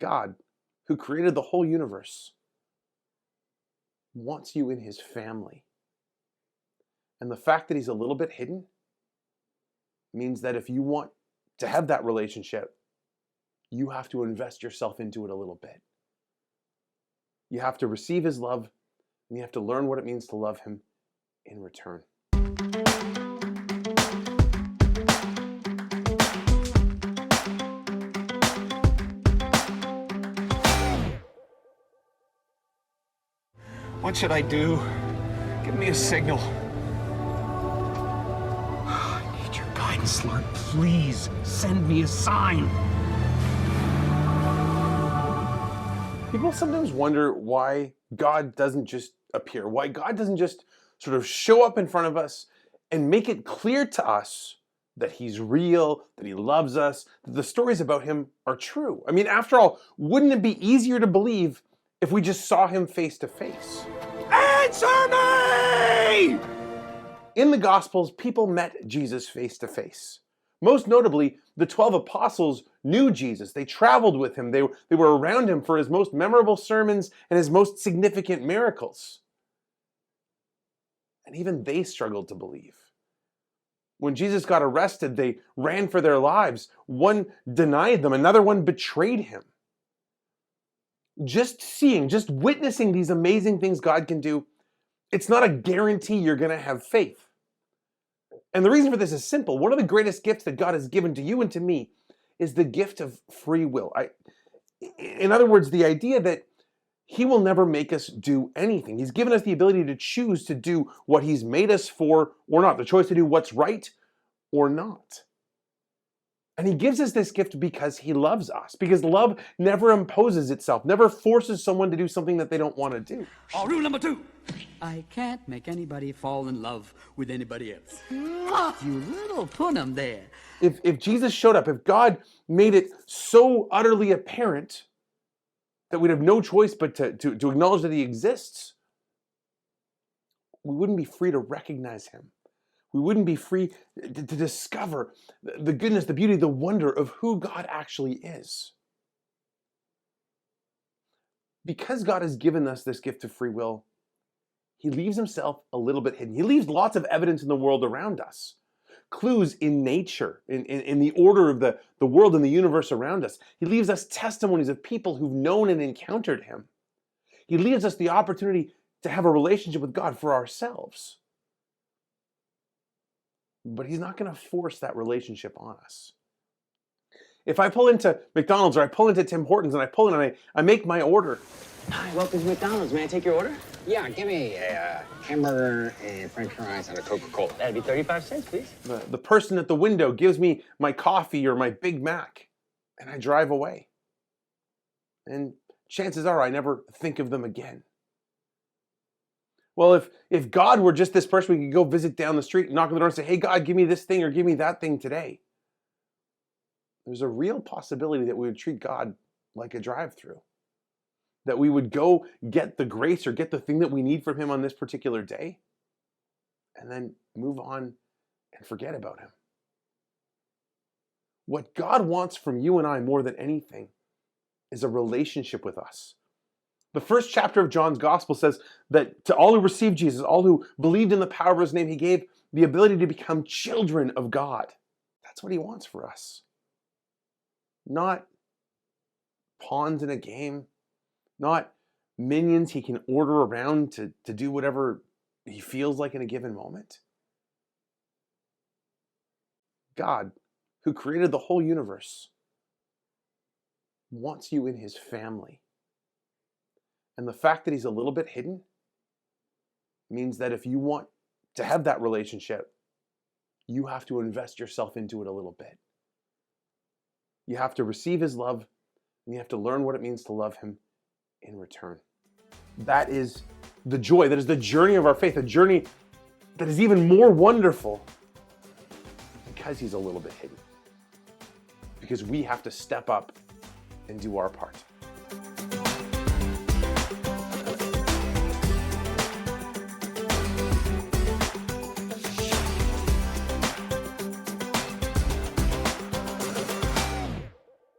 God, who created the whole universe, wants you in his family. And the fact that he's a little bit hidden means that if you want to have that relationship, you have to invest yourself into it a little bit. You have to receive his love, and you have to learn what it means to love him in return. What should I do? Give me a signal. I need your guidance, Lord. Please send me a sign. People sometimes wonder why God doesn't just appear, why God doesn't just sort of show up in front of us and make it clear to us that he's real, that he loves us, that the stories about him are true. I mean, after all, wouldn't it be easier to believe if we just saw him face to face? Answer me! In the Gospels, people met Jesus face to face. Most notably, the 12 apostles knew Jesus. They traveled with him. They were around him for his most memorable sermons and his most significant miracles. And even they struggled to believe. When Jesus got arrested, they ran for their lives. One denied them, another one betrayed him. Just witnessing these amazing things God can do, it's not a guarantee you're going to have faith. And the reason for this is simple. One of the greatest gifts that God has given to you and to me is the gift of free will. In other words, the idea that he will never make us do anything. He's given us the ability to choose to do what he's made us for or not, the choice to do what's right or not. And he gives us this gift because he loves us, because love never imposes itself, never forces someone to do something that they don't want to do. Rule number 2. I can't make anybody fall in love with anybody else. You little punum there. If Jesus showed up, if God made it so utterly apparent that we'd have no choice but to acknowledge that he exists, we wouldn't be free to recognize him. We wouldn't be free to discover the goodness, the beauty, the wonder of who God actually is. Because God has given us this gift of free will, he leaves himself a little bit hidden. He leaves lots of evidence in the world around us. Clues in nature, in the order of the world and the universe around us. He leaves us testimonies of people who've known and encountered him. He leaves us the opportunity to have a relationship with God for ourselves. But he's not going to force that relationship on us. If I pull into McDonald's or I pull into Tim Hortons and I pull in and I make my order. Hi, welcome to McDonald's. May I take your order? Yeah, give me a hamburger and french fries and a Coca-Cola. That'd be 35 cents, please. The person at the window gives me my coffee or my Big Mac and I drive away. And chances are I never think of them again. Well, if God were just this person we could go visit down the street, knock on the door and say, hey, God, give me this thing or give me that thing today. There's a real possibility that we would treat God like a drive-through. That we would go get the grace or get the thing that we need from him on this particular day and then move on and forget about him. What God wants from you and I more than anything is a relationship with us. The first chapter of John's Gospel says that to all who received Jesus, all who believed in the power of his name, he gave the ability to become children of God. That's what he wants for us. Not pawns in a game, not minions he can order around to do whatever he feels like in a given moment. God, who created the whole universe, wants you in his family. And the fact that he's a little bit hidden means that if you want to have that relationship, you have to invest yourself into it a little bit. You have to receive his love, and you have to learn what it means to love him in return. That is the joy, that is the journey of our faith, a journey that is even more wonderful because he's a little bit hidden. Because we have to step up and do our part.